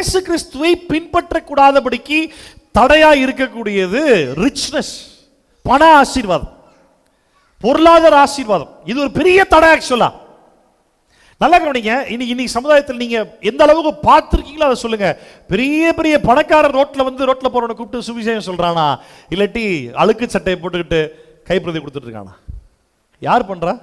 இயேசு கிறிஸ்துவை பின்பற்றக்கூடாதபடிக்கு தடையா இருக்கக்கூடியது ரிச்னஸ், பண ஆசீர்வாதம், பொருளாதார ஆசீர்வாதம். இது ஒரு பெரிய தடை. ஆக்சுவலா நல்லா கவனிங்க. இன்னைக்கு சமுதாயத்தில் நீங்க எந்த அளவுக்கு பார்த்திருக்கீங்களோ அதை சொல்லுங்க. பெரிய பெரிய பணக்காரர் ரோட்ல போறவனை கூப்பிட்டு சுவிசேஷம் சொல்றானா, இல்லாட்டி அழுக்கு சட்டையை போட்டுக்கிட்டு கைப்பிரதி கொடுத்துட்டு இருக்கானா? யார் பண்றா?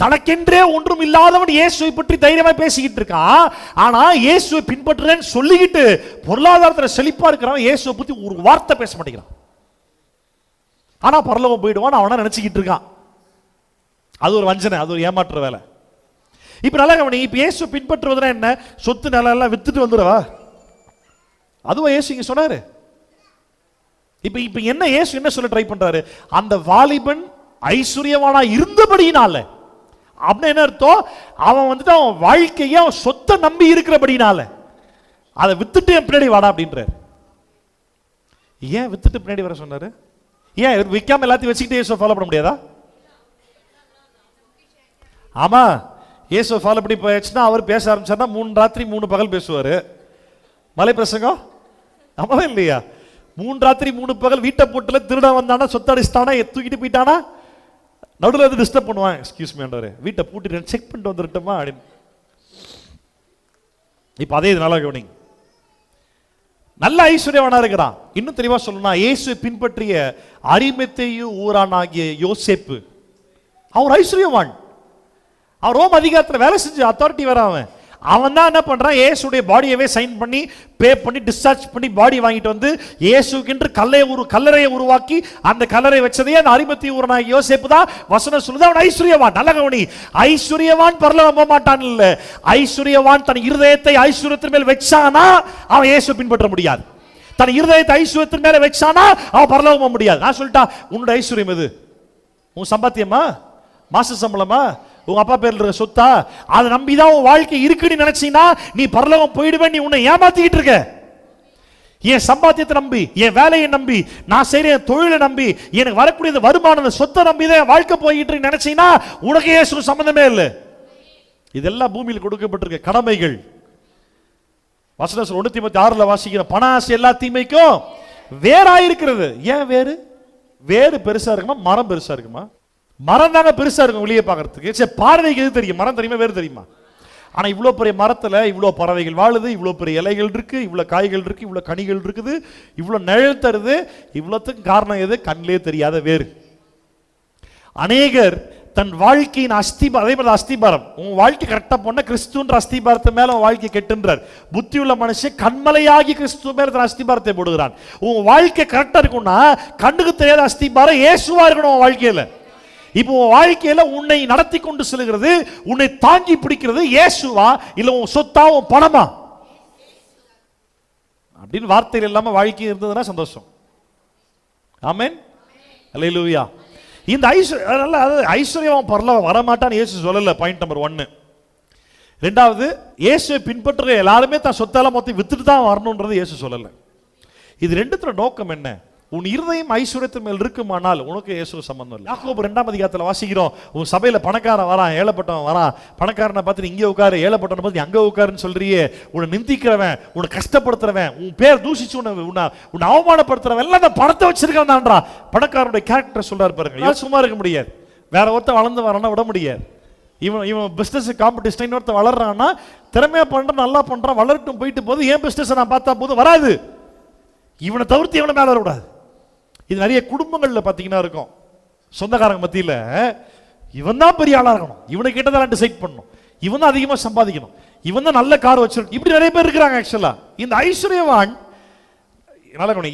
தனக்கென்றே ஒன்றும் இல்லாதவன் இயேசுவை பற்றி தைரியமா பேசிக்கிட்டு இருக்கான். ஆனா இயேசுவை பின்பற்றுறேன்னு சொல்லிக்கிட்டு பொருளாதாரத்தில் செழிப்பா இருக்கிறவன் இயேசுவை பத்தி ஒரு வார்த்தை பேச மாட்டேங்கிறான். ஆனா பரலோகம் போயிடுவான் அவனா நினைச்சுக்கிட்டு இருக்கான். அது ஒரு வஞ்சனை, அது ஒரு ஏமாற்ற வேலை. இப்ப நல்லா கவனி. இப்ப இயேசு பின்பற்றுவதுனா என்ன? சொத்து நிலம் எல்லாம் வித்துட்டு வந்துடுவா? அதுவா இயேசு இங்க சொன்னாரு? இப்ப என்ன இயேசு என்ன சொல்ல ட்ரை பண்றாரு? அந்த வாலிபன் ஐஸ்வர்யவானா இருந்தபடியினால, அப்படின்னு என்ன அர்த்தம்? அவன் வந்துட்டு அவன் வாழ்க்கையை அவன் சொத்தை நம்பி இருக்கிறபடினால அதை வித்துட்டு என் பின்னாடி வாடா அப்படின்றாரு. ஏன் வித்துட்டு பின்னாடி வர சொன்னாரு? ஏன் விற்காம எல்லாத்தையும் வச்சுக்கிட்டு இயேசுவை ஃபாலோ பண்ண முடியாதா? ஆமா, இயேசுவை ஃபாலோ பண்ணி போயாச்சுன்னா அவர் பேச ஆரம்பிச்சார்னா 3 ராத்திரி 3 பகல் பேசுவாரு. மலை பிரசங்கம் ஆமாவா இல்லையா? 3 ராத்திரி 3 பகல் வீட்டை போட்டுல திருட வந்தானா, சொத்தடிச்சிட்டானா, தூக்கிட்டு போயிட்டானா, நடுவில் வந்து டிஸ்டர்ப் பண்ணுவான். எக்ஸ்கியூஸ் மீ ஆண்டவரே, வீட்டை பூட்டிட்டு செக் பண்ணிட்டு வந்துட்டோமா அப்படின்னு. இப்ப அதே இதனால கவனிங்க. நல்ல ஐஸ்வர்யவானா இருக்கிறான். இன்னும் தெளிவா சொல்லணும்னா, இயேசுவை பின்பற்றிய அரிமத்தேயு ஊரானாகிய யோசேப்பு அவர் ஐஸ்வர்யவான். அவன் ரோம் அதிகாரத்தில் வேலை செஞ்சு அத்தாரிட்டி வர அவன் தான் என்ன பண்றான்? இயேசுடைய பாடியவே சைன் பண்ணி பே பண்ணி டிஸ்சார்ஜ் பண்ணி பாடி வாங்கிட்டு வந்து இயேசுக்கென்று கல்லறையை உருவாக்கி அந்த கல்லறை வச்சதே அந்த அரிமத்தேயு ஊரானாகிய யோசேப்பு தான். வசனம் சொல்லுது அவன் ஐஸ்வர்யவான். நல்ல கவனி. ஐஸ்வர்யவான் பரலோகம் போக மாட்டான் இல்ல. ஐஸ்வர்யவான் தன் இருதயத்தை ஐஸ்வர்யத்தின் மேல் வச்சானா அவன் இயேசு பின்பற்ற முடியாது. தன் இருதயத்தை ஐஸ்வர்யத்தின் மேல வச்சானா அவன் பரலோகம் போக முடியாது. நான் சொல்லிட்டான், உன்னோட ஐஸ்வர்யம் எது? உன் சம்பாத்தியமா? மாச சம்பளமா? உங்க அப்பா பேர்ல இருக்க சொத்தா? அதை நம்பிதான் உன் வாழ்க்கை இருக்குன்னு நினைச்சீங்கன்னா நீ பரலோகம் போயிடுவேன். நீ உன்னை ஏமாத்திக்கிட்டு இருக்க. என் சம்பாத்தியத்தை நம்பி, என் வேலையை நம்பி, நான் செய்யற தொழிலை நம்பி, எனக்கு வரக்கூடிய வருமான சொத்தை நம்பி தான் வாழ்க்கை போயிட்டு நினைச்சீங்கன்னா உனக்கு இயேசு சம்பந்தமே இல்லை. இதெல்லாம் பூமியில் கொடுக்கப்பட்டிருக்க கடமைகள். வசனம் 1 தீமோத்தேயு 6 வாசிக்கிற பண ஆசை எல்லா தீமைக்கும் வேறாயிருக்கிறது. ஏன் வேறு? வேறு பெருசா இருக்குமா, மரம் பெருசா இருக்குமா? மரம் தாங்க பெருசா இருக்கும் வெளியே பார்க்கறதுக்கு. சரி, பார்வைக்கு எது தெரியும்? மரம் தெரியுமா, வேறு தெரியுமா? ஆனா இவ்வளவு பெரிய மரத்துல இவ்வளவு பறவைகள் வாழுது, இவ்வளவு பெரிய இலைகள் இருக்கு, இவ்வளவு காய்கள் இருக்கு, இவ்வளவு கனிகள் இருக்குது, இவ்வளவு நிழல் தருது. இவ்வளவுக்கு காரணம் எது? கண்ணிலே தெரியாத வேறு. அநேகர் தன் வாழ்க்கையின் அதே மாதிரி அஸ்திபாரம், உன் வாழ்க்கை கரெக்டா போன கிறிஸ்துன்ற அஸ்திபாரத்தை மேல உன் வாழ்க்கை கெட்டுன்றார். புத்தி உள்ள மனுஷன் கண்மலையாகி கிறிஸ்து மேல தன் அஸ்திபாரத்தை போடுகிறான். உன் வாழ்க்கை கரெக்டா இருக்கும்னா கண்ணுக்கு தெரியாத அஸ்திபாரம் இயேசுவா இருக்கணும் உன் வாழ்க்கையில. இப்போ உன் வாழ்க்கையில உன்னை நடத்தி கொண்டு செல்கிறது, உன்னை தாங்கி பிடிக்கிறது இயேசுவா இல்ல உன் சொத்தா உன் பணமா அப்படின்னு வார்த்தைகள் இல்லாம வாழ்க்கை இருந்ததுன்னா சந்தோஷம். ஆமென், அல்லேலூயா. இந்த ஐஸ்வர்யம் பரலோகம் வரமாட்டான்னு இயேசு சொல்லல. Point number 1. ரெண்டாவது, இயேசுவை பின்பற்ற எல்லாருமே தான் சொத்தெல்லாம் மொத்தம் வித்துட்டு தான் வரணும்ன்றது இயேசு சொல்லல. இது ரெண்டுத்துல நோக்கம் என்ன? உன் இருதயம் ஐஸ்வர்யத்தின் மேல் இருக்குமானால் உனக்கு இயேசு சம்பந்தம் இல்லை. யாக்கோபு 2ஆம் அதிகாரத்தில் வாசிக்கிறோம், உன் சபையில பணக்காரன் வரான், ஏழைப்பட்டவன் வரான். பணக்காரனை பார்த்து இங்கே உட்காரு, ஏழைப்பட்டவனை பார்த்து அங்கே உட்காருன்னு சொல்றியே. உன்னை நிந்திக்கிறவன், உன்னை கஷ்டப்படுத்துறவன், உன் பேர் தூசிச்சு உன்னை அவமானப்படுத்துறவன் எல்லாம் அந்த பணத்தை வச்சிருக்கவன் தான்றா. பணக்காரனுடைய கேரக்டர் சொல்றாரு பாருங்க. சும்மா இருக்க முடியாது. வேற ஒருத்தன் வளர்ந்து வரானா விட முடியாது. இவன் பிசினஸ் காம்படிஷன் இன்னொருத்தன் வளர்றான்னா திறமையா பண்றான், நல்லா பண்றான், வளரட்டும் போயிட்டு போது என் பிசினஸ் நான் பார்த்தா போதும் வராது. இவனை தவிர்த்து இவனை மேல வரக்கூடாது. இது நிறைய குடும்பங்கள்ல பாத்தீங்கன்னா இருக்கும். சொந்தக்காரங்க மத்தியில இவன் தான் பெரிய ஆளா இருக்கணும், இவனை கிட்டதான் டிசைட் பண்ணணும், இவன் தான் அதிகமா சம்பாதிக்கணும், இவன் தான் நல்ல கார் வச்சிருக்கணும், இப்படி நிறைய பேர் இருக்கிறாங்க. ஆக்சுவலா இந்த ஐஸ்வர்யவான்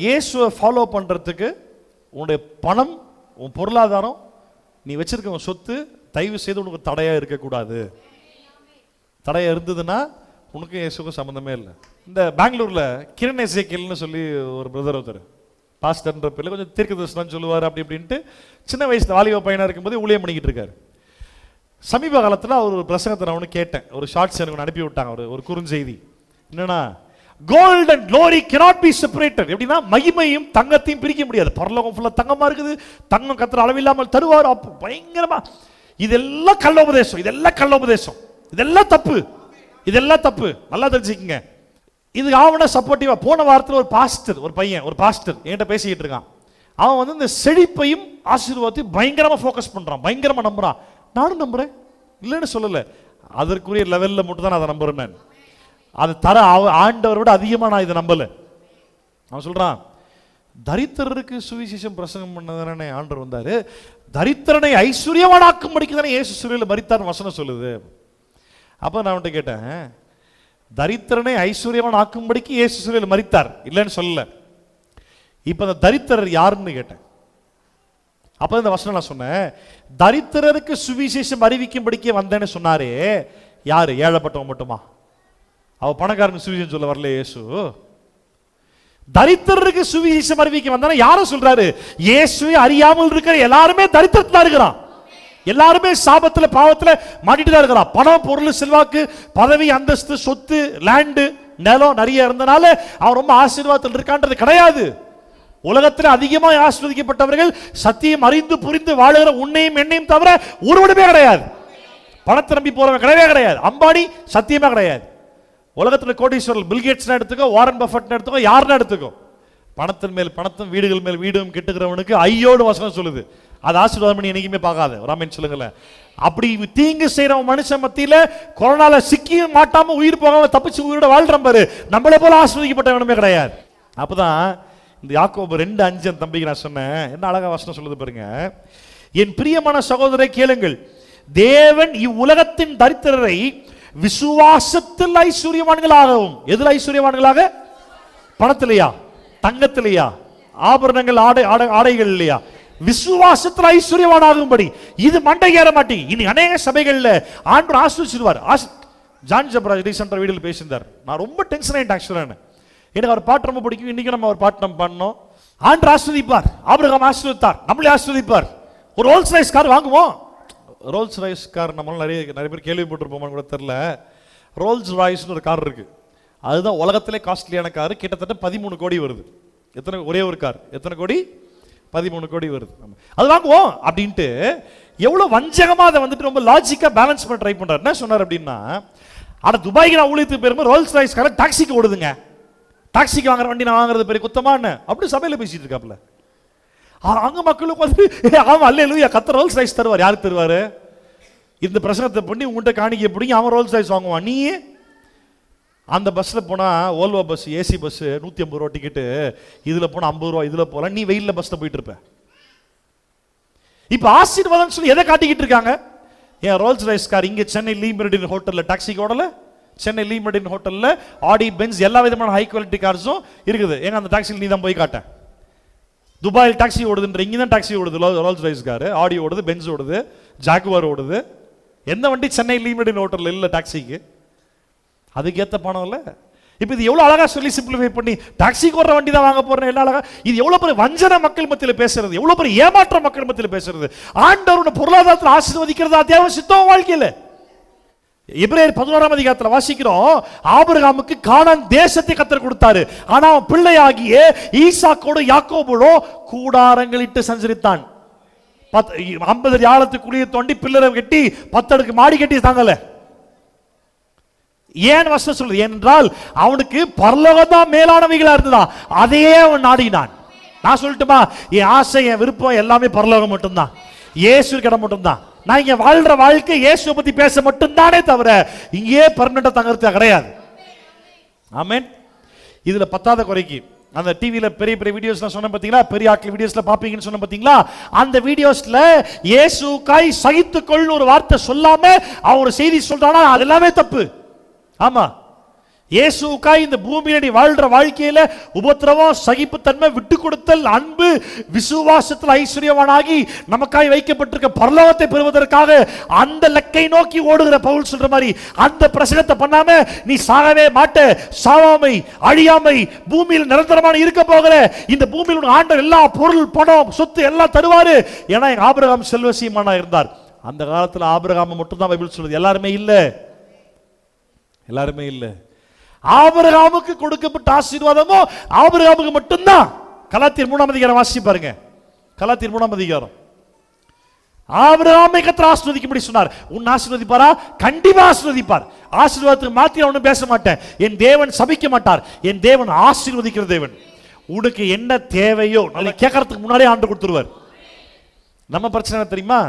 இயேசுவை ஃபாலோ பண்றதுக்கு உன்னுடைய பணம், உன் பொருளாதாரம், நீ வச்சிருக்க உன் சொத்து தயவு செய்து உனக்கு தடையா இருக்கக்கூடாது. தடையா இருந்ததுன்னா உனக்கு இயேசுக்கும் சம்பந்தமே இல்லை. இந்த பெங்களூர்ல கிரண் எசேக்கியல்னு சொல்லி ஒரு பிரதர் ஒருத்தர், பாஸ்டர்ன்ற பேர்ல கொஞ்சம் தீர்க்கதரிசனம் சொல்லுவார் அப்படி இப்படின்ட்டு, சின்ன வயசுல வாலிப பையனா இருக்கும்போது ஊழியம் பண்ணிக்கிட்டு இருக்காரு. சமீப காலத்தில் அவர் ஒரு பிரசங்கத்தை நான் ஒன்று கேட்டேன். ஒரு ஷார்ட்ஸ் எனக்கு அனுப்பி விட்டாங்க, ஒரு குறுஞ்செய்தி. என்னன்னா, gold and glory cannot be separated. எப்படின்னா மகிமையும் தங்கத்தையும் பிரிக்க முடியாது. பரலோகம் ஃபுல்லா தங்கமா இருக்குது, தங்கம் கத்திர அளவில்லாமல் தருவார். பயங்கரமா இதெல்லாம் கள்ளோபதேசம், இதெல்லாம் கள்ளோபதேசம், இதெல்லாம் தப்பு. இதெல்லாம் தப்பு, நல்லா தெரிஞ்சுக்கங்க. இது அவனை சப்போர்ட்டிவா. போன வாரத்தில் ஒரு பாஸ்டர், ஒரு பாஸ்டர் என்கிட்ட பேசிக்கிட்டு இருக்கான். அவன் வந்து இந்த செழிப்பையும் ஆசீர்வாதத்தையும் பயங்கரமா ஃபோக்கஸ் பண்றான், பயங்கரமா நம்புறான். நானும் நம்புறேன், இல்லைன்னு சொல்லல, அதற்குரிய லெவல்ல மட்டும் தான் அதை நம்புறேன். நான் அது தர ஆண்டவரை விட அதிகமா நான் இதை நம்பல. அவன் சொல்றான், தரித்திரருக்கு சுவிசேஷம் பிரசங்கம் பண்ணதானே ஆண்டவர் வந்தாரு, தரித்திரனை ஐஸ்வர்யவானாக்கும்படிக்கு தானே இயேசு சிலுவையில் மரித்தார் வசனம் சொல்லுது. அப்ப நான் அவன்கிட்ட கேட்டேன், தரித்திரனை ஐஸ்வர்யவான் ஆக்கும்படிக்கு இயேசு சிலுவையில் மரித்தார், இல்லைன்னு சொல்லல. இப்ப அந்த தரித்திரர் யாருன்னு கேட்டேன். அப்ப இந்த வசனம் நான் சொன்னேன், தரித்திரருக்கு சுவிசேஷம் அறிவிக்கும்படிக்கே வந்தேன்னு சொன்னாரே, யாரு? ஏழைப்பட்டவன் மட்டுமா? அவ பணக்காரனுக்கு சுவிசேஷம் சொல்ல வரல இயேசு. தரித்திரருக்கு சுவிசேஷம் அறிவிக்க வந்தானே யார சொல்றாரு? இயேசுவை அறியாமல் இருக்கிற எல்லாருமே தரித்திரத்துல இருக்கிறான், எல்லாருமே சாபத்துல பாவத்துல மாட்டிட்டு தான் இருக்கிறான். பணம், பொருள், செல்வாக்கு, பதவி, அந்தஸ்து, சொத்து, லேண்டு, நிலம் நிறைய இருந்தனால அவன் ரொம்ப ஆசீர்வாதத்தில் இருக்கான்றது கிடையாது. உலகத்தில் அதிகமாக ஆசீர்வதிக்கப்பட்டவர்கள் சத்தியம் அறிந்து புரிந்து வாழுகிற உன்னையும் என்னையும் தவிர ஒருவனுமே கிடையாது. பணத்தை நம்பி போறவன் கிடையவே கிடையாது. அம்பானி சத்தியமா கிடையாது. உலகத்தில் கோடீஸ்வரர் பில்கேட்ஸ் எடுத்துக்கோ, வாரன் பஃபட் எடுத்துக்கோ, யாருன்னு எடுத்துக்கோ, பணத்தின் மேல் பணத்தும் வீடுகள் மேல் வீடும் கெட்டுக்கிறவனுக்கு ஐயோடு வசனம் சொல்லுது. அது ஆசீர்வாதம் பண்ணி என்னைக்குமே பார்க்காத ராமன் சொல்லுங்களேன். அப்படி தீங்கு செய்யறவன் மனுஷன் மத்தியில கொரோனால சிக்கியும் மாட்டாம உயிர் போகாம தப்பிச்சு உயிரோட வாழ்ற பாரு, நம்மளே போல ஆசீர்வதிக்கப்பட்டவனுமே கிடையாது. அப்பதான் இந்த யாக்கோபு 2:5 தம்பிக்கு நான் சொன்னேன், என்ன அழகா வசனம் சொல்லுது பாருங்க. என் பிரியமான சகோதரரை கேளுங்கள், தேவன் இவ்வுலகத்தின் தரித்திரரை விசுவாசத்தில் ஐஸ்வர்யவான்களாகவும். எதில் ஐஸ்வர்யவான்களாக? பணத்திலையா, தங்கத்திலையா, ஆபரணங்கள், ஆடைகள் இல்லையா? விசுவாசத்தில் ஐஸ்வர்யவானாகும்படி. இது மண்டை ஏற மாட்டீங்க. இனி அநேக சபைகள்ல ஆண்டவர் ஆசீர்வதிச்சிருவார். ஜான் ஜபராஜ் ரீசெண்டா வீடியோல பேசியிருந்தார். நான் ரொம்ப டென்ஷன் ஆயிட்டேன் ஆக்சுவலா. எனக்கு அவர் பாட்டு ரொம்ப பிடிக்கும். இன்னைக்கு நம்ம அவர் பாட்டு நம்ம பண்ணோம். ஆண்டவர் ஆசீர்வதிப்பார், ஆபிரகாம் ஆசீர்வதித்தார், நம்மளே ஆசீர்வதிப்பார். ஒரு ரோல்ஸ் ராய்ஸ் கார் வாங்குவோம். ரோல்ஸ் ராய்ஸ் கார் நம்மளால நிறைய பேர் கேள்விப்பட்டிருப்போம்னு கூட தெரியல. ரோல்ஸ் ராய்ஸ்னு ஒரு கார் இருக்கு, அதுதான் உலகத்திலே காஸ்ட்லியான கார். கிட்டத்தட்ட 13 கோடி வருது. எத்தனை? ஒரே ஒரு கார் எத்தனை கோடி? 13 கோடி வருது. அது வாங்குவோம் அப்படின்ட்டு எவ்வளவு வஞ்சகமா அதை வந்துட்டு ரொம்ப லாஜிக்கா பேலன்ஸ் பண்ண ட்ரை பண்றாரு. என்ன சொன்னார் அப்படின்னா, ஆனா துபாய்க்கு நான் ஊழியத்துக்கு போயிருந்தேன், ரோல்ஸ் ராய்ஸ் கார் டாக்ஸிக்கு ஓடுதுங்க, டாக்ஸிக்கு வாங்குற வண்டி நான் வாங்குறது பெரிய குத்தமான அப்படி சபையில பேசிட்டு இருக்காப்ல. அங்க மக்களுக்கு வந்து ஆமா அல்லேலூயா கர்த்தர் ரோல்ஸ் ராய்ஸ் தருவார். யாருக்கு தருவாரு? இந்த பிரசங்கத்தை பண்ணி உங்கள்கிட்ட காணிக்க பிடிங்க, அவன் ரோல்ஸ் ராய்ஸ் வாங்குவான். நீ அந்த பஸ்ல போனா, ஓல்வோ பஸ், ஏசி பஸ், 150 ரூபா டிக்கெட்டு, இதுல போனா 50 ரூபா, இதுல போல நீ வெயில்ல பஸ்ல போயிட்டு இருப்ப. இப்ப ஆசீர்வாதம் சொல்லி எதை காட்டிக்கிட்டு இருக்காங்க? ஏன் ரோல்ஸ் ராய்ஸ் கார் இங்க சென்னை லீ மெரிடியன் ஹோட்டல்ல டாக்ஸிக்கு ஓடல? சென்னை லீ மெரிடியன் ஹோட்டல்ல ஆடி, பென்ஸ் எல்லா விதமான ஹை குவாலிட்டி கார்ஸும் இருக்குது. ஏங்க அந்த டாக்ஸியில் நீ தான் போய் காட்ட. துபாயில் டாக்ஸி ஓடுதுன்ற, இங்கே தான் டாக்ஸி ஓடுது. ரோல்ஸ் ராய்ஸ் கார், ஆடி ஓடுது, பென்ஸ் ஓடுது, ஜாகுவார் ஓடுது. எந்த வண்டி சென்னை லீ மெரிடியன் ஹோட்டல்ல இல்ல டாக்ஸிக்கு? அதுக்கேற்ற பணம் இல்ல. இப்போ இது எவ்வளவு அழகா சொல்லி சிம்பிளிஃபை பண்ணி டாக்ஸிக்கு ஓடுற வண்டி தான் வாங்க போறேன், என்ன அழகா. இது எவ்வளவு பெரிய வஞ்சன மக்கள் மத்தியில் பேசுறது, எவ்வளவு பெரிய ஏமாற்ற மக்கள் மத்தியில் பேசுறது. ஆண்டவரோட பொருளாதாரத்தில் ஆசீர்வதிக்கிறதா தேவ சித்தம் வாழ்க்கையில. எபிரேயர் 11ஆம் அதிகாரத்தில் வாசிக்கிறோம், ஆபிரகாமுக்கு கானான் தேசத்தை கர்த்தர் கொடுத்தாரு. ஆனா அவன் பிள்ளையாகிய ஈசாக்கோடு யாக்கோபோடு கூடாரங்களிட்டு சஞ்சரித்தான். 50 யாழத்து குழியை தோண்டி பில்லரை கட்டி 10 அடுக்கு மாடி கட்டி தாங்கல. ஏன் வசனம் சொல்லுது? ஏனென்றால் அவனுக்கு பரலோகம் தான் மேலானவைகளா இருந்ததா, அதையே அவன் நாடினான். நான் சொல்லட்டுமா, என் ஆசை, என் விருப்பம் எல்லாமே பரலோகம் மட்டும்தான், இயேசு கிட்ட மட்டும்தான். நான் இங்க வாழ்ற வாழ்க்கை இயேசுவை பத்தி பேச மட்டும்தானே தவிர இங்கே பெர்மனண்டா தங்கறது கிடையாது. ஆமென். இதுல 10வது குறைக்கு அந்த டிவில பெரிய பெரிய வீடியோஸ்லாம் சொன்ன பாத்தீங்களா, பெரிய ஆட்கள் வீடியோஸ்ல பாப்பீங்கன்னு சொன்ன பாத்தீங்களா, அந்த வீடியோஸ்ல இயேசுக்காய் சகித்துக்கொள்னு ஒரு வார்த்தை சொல்லாம அவன் ஒரு செய்தி சொல்றானா, அது எல்லாமே தப்பு. ஆமா, இயேசுக்காய் இந்த பூமியில நீ வாழ்ற வாழ்க்கையில உபத்திரவம், சகிப்புத்தன்மை, விட்டு கொடுத்தல், அன்பு, விசுவாசத்தில் ஐஸ்வர்யவானாகி நமக்காய் வைக்கப்பட்டிருக்க பரலோகத்தை பெறுவதற்காக அந்த லக்கை நோக்கி ஓடுகிற பவுல் சொல்ற மாதிரி அந்த பிரசங்கத்தை பண்ணாம நீ சாகவே மாட்ட, சாவாமை, அழியாமை, பூமியில் நிரந்தரமான இருக்க போகிற இந்த பூமியில் ஆண்டவர் எல்லா பொருள், பணம், சொத்து எல்லாம் தருவாரு. ஏன்னா ஆபிரகாம் செல்வசீமானா இருந்தார். அந்த காலத்துல ஆபிரகாம் மட்டும் தான் பைபிள் சொல்லுது, எல்லாருமே இல்ல, எல்லாருமே இல்ல. ஆபிரகாமுக்கு கொடுக்கப்பட்ட ஆசீர்வாதமோ ஆபிரகாமுக்கு மட்டும்தான். கலாத்தியர் 3ஆம் அதிகாரம் வாசி பாருங்க. கலாத்தியர் 3ஆம் அதிகாரம் ஆபிரகாமை கர்த்தர் ஆசீர்வதிக்கும்படி சொன்னார். உன் ஆசீர்வதிப்பாரா? கண்டிப்பா ஆசீர்வதிப்பார். ஆசீர்வாதத்துக்கு மாத்தி நான் ஒன்றும் பேச மாட்டேன். என் தேவன் சபிக்க மாட்டார். என் தேவன் ஆசீர்வதிக்கிற தேவன். உனக்கு என்ன தேவையோ நல்லா கேட்கறதுக்கு முன்னாடியே ஆண்டு கொடுத்துருவார். நம்ம பிரச்சனை தெரியுமா?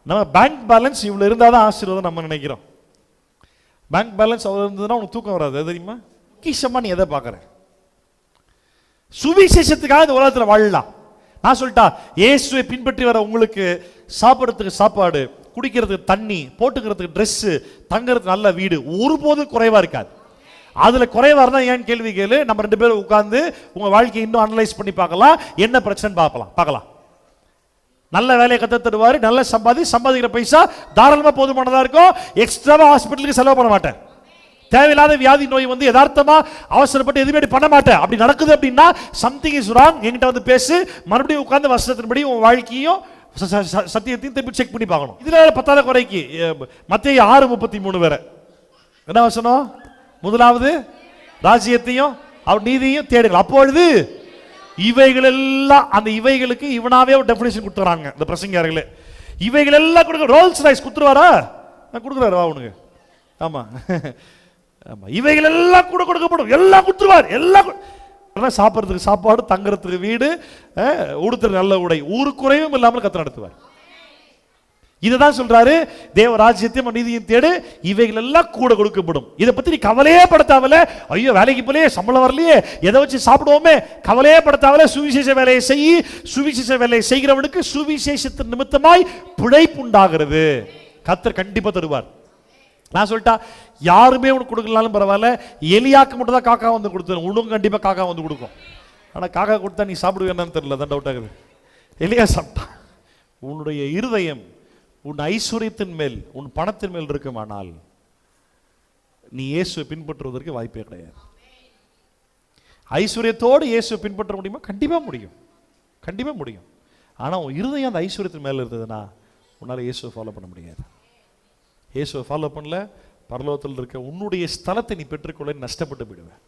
நம்ம பேங்க் பேலன்ஸ் இவ்வளவு இருந்தாதான் ஆசீர்வாதம் நம்ம நினைக்கிறோம். பேங்க் பேலன்ஸ் அவ்வளவு இருந்ததுன்னா உனக்கு தூக்கம் வராது தெரியுமா? கீஷமா நீ எதை பார்க்கற? சுவிசேஷத்துக்காக இந்த உலகத்தில் வாழலாம். நான் சொல்லிட்டா, இயேசுவை பின்பற்றி வர உங்களுக்கு சாப்பிட்றதுக்கு சாப்பாடு, குடிக்கிறதுக்கு தண்ணி, போட்டுக்கிறதுக்கு ட்ரெஸ், தங்கறதுக்கு நல்ல வீடு ஒருபோதும் குறைவா இருக்காது. அதுல குறைவா இருந்தா ஏன் கேள்வி கேளு. நம்ம 2 பேரும் உட்கார்ந்து உங்க வாழ்க்கையை இன்னும் அனலைஸ் பண்ணி பார்க்கலாம். என்ன பிரச்சனை பார்க்கலாம். நல்ல வேலையை கத்து தருவாரு, நல்ல சம்பாதிக்கிற பைசா தாராளமா போதுமானதா இருக்கும். எக்ஸ்ட்ராவா ஹாஸ்பிட்டலுக்கு செலவு பண்ண மாட்டேன். தேவையில்லாத வியாதி நோய் வந்து யதார்த்தமா அவசரப்பட்டு எதுவுமே பண்ண மாட்டேன். அப்படி நடக்குது அப்படின்னா சம்திங் இஸ் ராங். என்கிட்ட வந்து பேசு, மறுபடியும் உட்கார்ந்து வசனத்தின்படி உன் வாழ்க்கையும் சத்தியத்தையும் திருப்பி செக் பண்ணி பார்க்கணும். இதுல 10வது குறைக்கு மத்தேயு 6:33 வேற என்ன வசனம்? முதலாவது ராஜ்யத்தையும் அவர் நீதியையும் தேடுங்கள், அப்பொழுது இவைகள் எல்லாம், அந்த இவைகளுக்கு இவனாவே ஒரு டெஃபினிஷன் கொடுத்துறாங்க இந்த பிரசங்கியார்களே. இவைகள் எல்லாம் கொடுக்க ரோல்ஸ் ரைஸ் கொடுத்துருவாரா? கொடுக்குறாரு வா உனக்கு. ஆமா ஆமா, இவைகள் எல்லாம் கூட கொடுக்கப்படும், எல்லாம் கொடுத்துருவார். எல்லாம் சாப்பிட்றதுக்கு சாப்பாடு, தங்குறதுக்கு வீடு, உடுத்துற நல்ல உடை, ஒரு குறைவும் இல்லாமல் கர்த்தர் நடத்துவார். இதுதான் சொல்றாரு, தேவ ராஜ்யத்தையும் நீதியும் தேடு, இவைகள் எல்லாம் கூட கொடுக்கப்படும். இதை பத்தி நீ கவலையே படுத்தாவல, ஐயோ வேலைக்கு போலே சம்பளம் வரலையே, எதை வச்சு சாப்பிடுவோமே, கவலையே படுத்தாவல. சுவிசேஷ வேலையை செய். சுவிசேஷ வேலையை செய்கிறவனுக்கு சுவிசேஷத்தின் நிமித்தமாய் பிழைப்பு உண்டாகிறது. கர்த்தர் கண்டிப்பா தருவார். நான் சொல்லிட்டா, யாருமே உனக்கு கொடுக்கலாலும் பரவாயில்ல, எலியாக்கு மட்டும் தான் காக்கா வந்து கொடுத்துரும். உனக்கு கண்டிப்பா காக்கா வந்து கொடுக்கும். ஆனா காக்கா கொடுத்தா நீ சாப்பிடுவேன்னு தெரியல, தான் டவுட் ஆகுது. எலியா சாப்பிட்டா. உன்னுடைய இருதயம் உன் ஐஸ்வர்யத்தின் மேல், உன் பணத்தின் மேல் இருக்குமானால் நீ இயேசுவை பின்பற்றுவதற்கு வாய்ப்பே கிடையாது. ஐஸ்வர்யத்தோடு இயேசுவை பின்பற்ற முடியுமா? கண்டிப்பா முடியும், கண்டிப்பா முடியும். ஆனா உன் இருதயம் அந்த ஐஸ்வர்யத்தின் மேல இருந்ததுன்னா உன்னால இயேசுவை ஃபாலோ பண்ண முடியாது. இயேசுவை ஃபாலோ பண்ணல, பரலோகத்தில் இருக்க உன்னுடைய ஸ்தலத்தை நீ பெற்றுக்கொள்ள நஷ்டப்பட்டு போயிடுவேன்.